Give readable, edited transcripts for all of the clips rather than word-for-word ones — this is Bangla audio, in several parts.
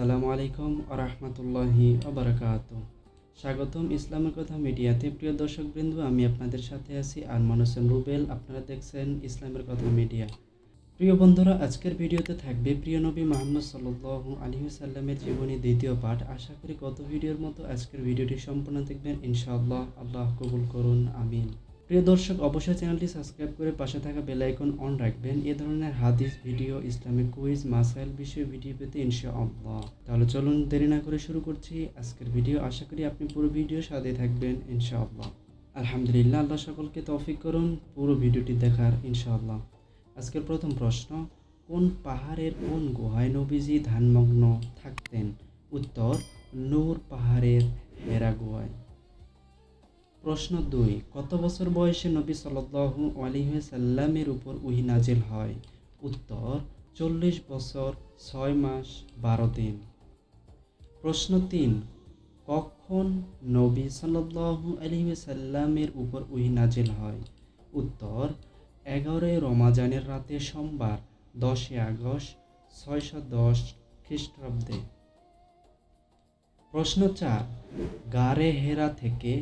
আসসালামু আলাইকুম আরহামতুল্লাহি আবরাকাত। স্বাগতম ইসলামের কথা মিডিয়াতে। প্রিয় দর্শকবৃন্দ, আমি আপনাদের সাথে আছি আরমান হোসেন রুবেল। আপনারা দেখছেন ইসলামের কথা মিডিয়া। প্রিয় বন্ধুরা, আজকের ভিডিওতে থাকবে প্রিয় নবী মুহাম্মদ সাল্লাল্লাহু আলাইহি ওয়াসাল্লামের জীবনী দ্বিতীয় পাঠ। আশা করি গত ভিডিওর মতো আজকের ভিডিওটি সম্পূর্ণ দেখবেন ইনশাআল্লাহ। আল্লাহ কবুল করুন, আমিন। প্রিয় দর্শক, অবশ্যই চ্যানেলটি সাবস্ক্রাইব করে পাশে থাকা বেল আইকন অন রাখবেন এ ধরনের হাদিস ভিডিও, ইসলামিক কুইজ, মাসাইল বিষয়ে ভিডিও পেতে ইনশাআল্লাহ। তাহলে চলুন দেরি না করে শুরু করছি আজকের ভিডিও। আশা করি আপনি পুরো ভিডিও সাথে থাকবেন ইনশাআল্লাহ। আলহামদুলিল্লাহ, আল্লাহ সকলকে তৌফিক করুন পুরো ভিডিওটি দেখার ইনশাআল্লাহ। আজকের প্রথম প্রশ্ন, কোন পাহাড়ের কোন গুহায় নবীজি ধ্যানমগ্ন থাকতেন? উত্তর, নূর পাহাড়ের হেরা গুহায়। প্রশ্ন 2, কত বছর বয়সে নবী সাল্লাল্লাহু আলাইহি ওয়াসাল্লামের উপর ওহী নাজিল হয়? উত্তর, 40 বছর 6 মাস 12 দিন। প্রশ্ন 3, কখন নবী সাল্লাল্লাহু আলাইহি ওয়াসাল্লামের উপর ওহী নাজিল হয়? উত্তর, 11 রমজানের রাতে সোমবার 10 আগস্ট 610 খ্রিস্টাব্দে। প্রশ্ন 4, গারে হেরা থেকে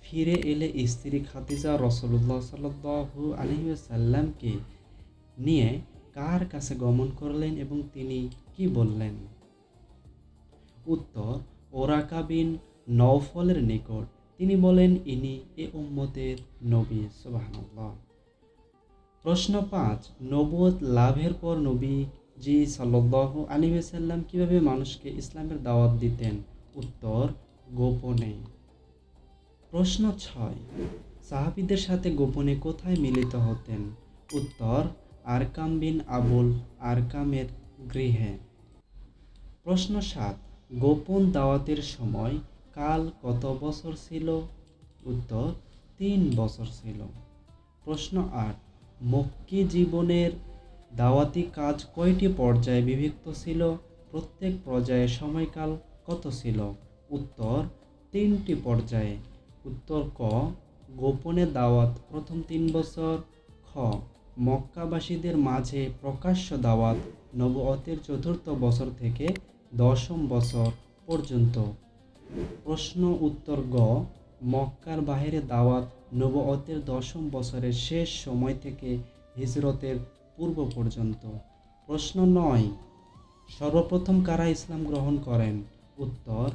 ফিরে এলে স্ত্রী খাদিজা রাসূলুল্লাহ সাল্লাল্লাহু আলাইহি ওয়াসাল্লামকে নিয়ে কার কাছে গমন করলেন এবং তিনি কি বললেন? উত্তর, ওরাকা বিন নওফলের নিকট। তিনি বলেন, ইনি এ উম্মতের নবী। সুবহানাল্লাহ। প্রশ্ন 5, নবুয়ত লাভের পর নবীজি সাল্লাল্লাহু আলাইহি ওয়াসাল্লাম কিভাবে মানুষকে ইসলামের দাওয়াত দিতেন? উত্তর, গোপনে। প্রশ্ন 6, সাহাবীদের সাথে গোপনে কোথায় মিলিত হতেন? উত্তর, আরকাম বিন আবুল আরকামের গৃহে। প্রশ্ন 7, গোপন দাওয়াতের সময় কাল কত বছর ছিল? উত্তর, 3 বছর ছিল। প্রশ্ন 8, মক্কি জীবনের দাওয়াতি কাজ কয়টি পর্যায়ে বিভক্ত ছিল? প্রত্যেক পর্যায়ে সময়কাল কত ছিল? উত্তর, 3টি পর্যায়ে। উত্তর ক, গোপনে দাওয়াত প্রথম 3 বছর। খ, মক্কাবাসীদের মাঝে প্রকাশ্য দাওয়াত নবুয়তের 4র্থ বছর থেকে 10ম বছর পর্যন্ত। প্রশ্ন উত্তর গ, মক্কার বাহিরে দাওয়াত নবুয়তের 10ম বছরের শেষ সময় থেকে হিজরতের পূর্ব পর্যন্ত। প্রশ্ন 9, সর্বপ্রথম কারা ইসলাম গ্রহণ করেন? উত্তর,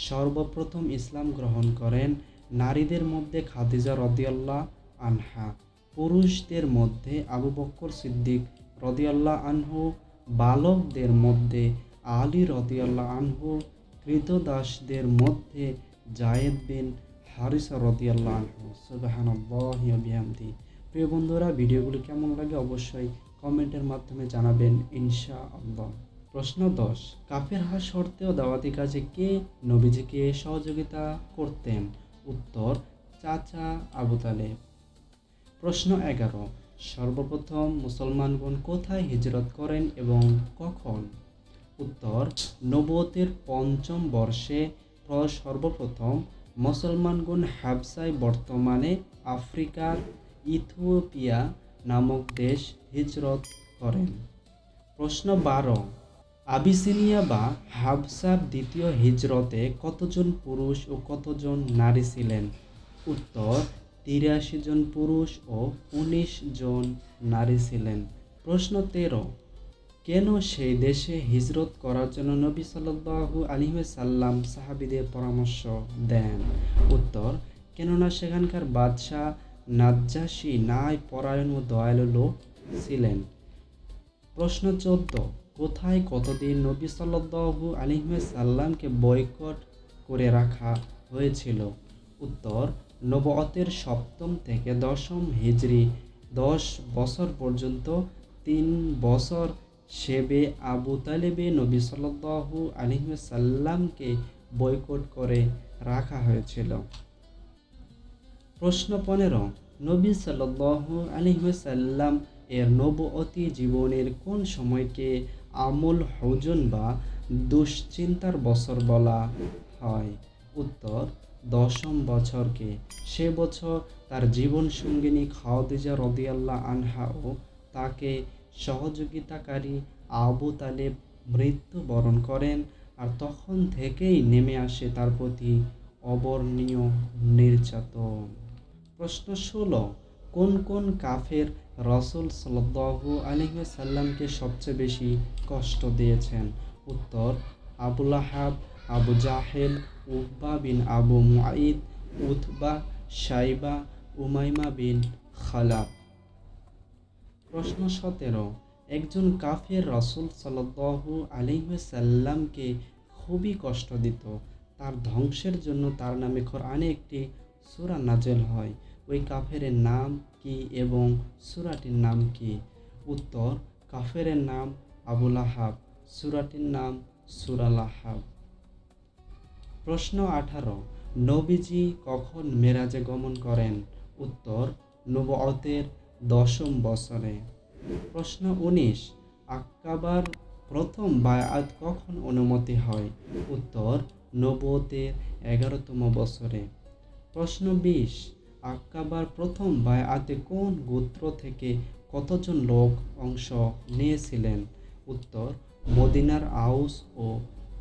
সর্বপ্রথম ইসলাম গ্রহণ করেন নারীদের মধ্যে খাদিজা রাদিয়াল্লাহু আনহা, পুরুষদের মধ্যে আবু বকর সিদ্দিক রাদিয়াল্লাহু আনহু, বালকদের মধ্যে আলী রাদিয়াল্লাহু আনহু, কৃতদাসদের মধ্যে যায়েদ বিন হারিসা রাদিয়াল্লাহু আনহু। সুবহানাল্লাহি ওয়া বিহামদিহি। প্রিয় বন্ধুরা, ভিডিওগুলো কেমন লাগে অবশ্যই কমেন্টের মাধ্যমে জানাবেন ইনশাআল্লাহ। প্রশ্ন 10, কাফের হওয়া সত্ত্বেও দাওয়াতি কাজে কে নবীজিকে সহযোগিতা করতেন? উত্তর, চাচা আবু তালেব। প্রশ্ন 11, সর্বপ্রথম মুসলমানগণ কোথায় হিজরত করেন এবং কখন? উত্তর, নবুয়তের 5ম বর্ষে সর্বপ্রথম মুসলমানগণ হাবশায়, বর্তমানে আফ্রিকার ইথিওপিয়া নামক দেশ হিজরত করেন। প্রশ্ন 12, আবিসিনিয়া বা হাবশার দ্বিতীয় হিজরতে কতজন পুরুষ ও কতজন নারী ছিলেন? উত্তর, 83 জন পুরুষ ও 19 জন নারী ছিলেন। প্রশ্ন 13, কেন সেই দেশে হিজরত করার জন্য নবী সাল্লাল্লাহু আলাইহি ওয়াসাল্লাম সাহাবীদের পরামর্শ দেন? উত্তর, কেননা সেখানকার বাদশাহ নাজ্জাশী ন্যায় পরায়ণ ও দয়ালু লোক ছিলেন। প্রশ্ন 14, কোথায় কতদিন নবী সাল্লাল্লাহু আলাইহি ওয়াসাল্লামকে বয়কট করে রাখা হয়েছিল? উত্তর, নবুয়তের 7ম থেকে 10ম হিজরি 10 বছর পর্যন্ত 3 বছর শেবে আবু তালেবে নবী সাল্লাল্লাহু আলাইহি ওয়াসাল্লামকে বয়কট করে রাখা হয়েছিল। প্রশ্ন 15, নবী সাল্লাল্লাহু আলাইহি ওয়াসাল্লাম এর নবুয়তি জীবনের কোন সময়কে আমুল হুজন বা দুশ্চিন্তার বছর বলা হয়? উত্তর, 10ম বছরকে। সে বছর তার জীবন সঙ্গিনী খাদিজা রাদিয়াল্লাহু আনহা ও তাকে সহযোগিতাকারী আবু তালেব মৃত্যুবরণ করেন। আর তখন থেকেই নেমে আসে তার প্রতি অবর্ণনীয় নির্যাতন। প্রশ্ন ১৬, কোন কোন কাফের রাসূল সাল্লাল্লাহু আলাইহি ওয়াসাল্লামকে সবচেয়ে বেশি কষ্ট দিয়েছেন? উত্তর, আবু লাহাব, আবু জাহেল, উকবা বিন আবু মুআইদ, উতবা, শাইবা, উমাইমা বিন খালাব। প্রশ্ন ১৭, একজন কাফের রাসূল সাল্লাল্লাহু আলাইহি ওয়াসাল্লামকে খুবই কষ্ট দিত। তার ধ্বংসের জন্য তার নামে কোরআনে একটি সূরা নাযিল হয়। ওই কাফেরের নাম কি এবং সূরাটির নাম কি? উত্তর, কাফেরের নাম আবু লাহাব, সূরাটির নাম সূরা লাহাব। প্রশ্ন ১৮, নবীজি কখন মেরাজে গমন করেন? উত্তর, নবুয়তের ১০ম বছরে। প্রশ্ন ১৯, আক্কাবার প্রথম বায়আত কখন অনুমতি হয়? উত্তর, নবুয়তের ১১তম বছরে। প্রশ্ন ২০, আক্কাবার প্রথম বায়আতে কোন গোত্র থেকে কতজন লোক অংশ নিয়েছিলেন? উত্তর, মদিনার আউস ও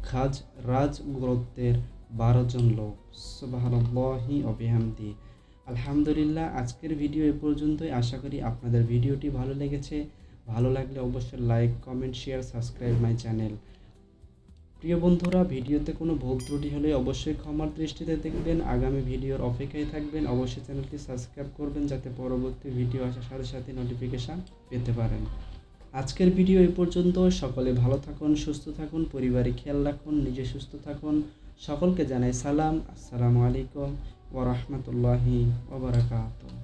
খাজরাজ গোত্রের ১২ জন লোক। সুবহানাল্লাহি ওয়া বিহামদিহি। আলহামদুলিল্লাহ, আজকের ভিডিও এ পর্যন্তই। আশা করি আপনাদের ভিডিওটি ভালো লেগেছে। ভালো লাগলে অবশ্যই like, comment, share, subscribe my channel. প্রিয় বন্ধুরা, ভিডিওতে কোনো ভুল ত্রুটি হলে অবশ্যই ক্ষমার দৃষ্টিতে দেখবেন। আগামী ভিডিওর অপেক্ষায় থাকবেন। অবশ্যই চ্যানেলটি সাবস্ক্রাইব করবেন যাতে পরবর্তী ভিডিও আসার সাথে সাথে নোটিফিকেশান পেতে পারেন। আজকের ভিডিও এই পর্যন্ত। সকলে ভালো থাকুন, সুস্থ থাকুন, পরিবারে খেয়াল রাখুন, নিজে সুস্থ থাকুন। সকলকে জানাই সালাম। আসসালামু আলাইকুম ওয়া রাহমাতুল্লাহি ওয়া বারাকাতুহু।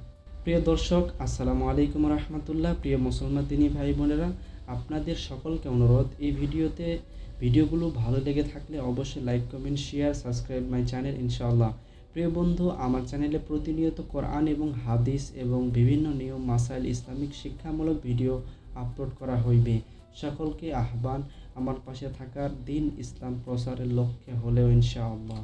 প্রিয় দর্শক, আসসালামু আলাইকুম ওয়া রাহমাতুল্লাহ। প্রিয় মুসলমান দিনী ভাই বোনেরা, আপনাদের সকলকে অনুরোধ, এই ভিডিওগুলো ভালো লেগে থাকলে অবশ্যই like, comment, share, subscribe my channel ইনশাআল্লাহ। প্রিয় বন্ধু, আমার চ্যানেলে প্রতিনিয়ত কোরআন এবং হাদিস এবং বিভিন্ন নিয়ম মাসাইল ইসলামিক শিক্ষামূলক ভিডিও আপলোড করা হইবে। সকলকে আহ্বান আমার পাশে থাকার, দিন ইসলাম প্রচারের লক্ষ্যে হলেও ইনশাআল্লাহ।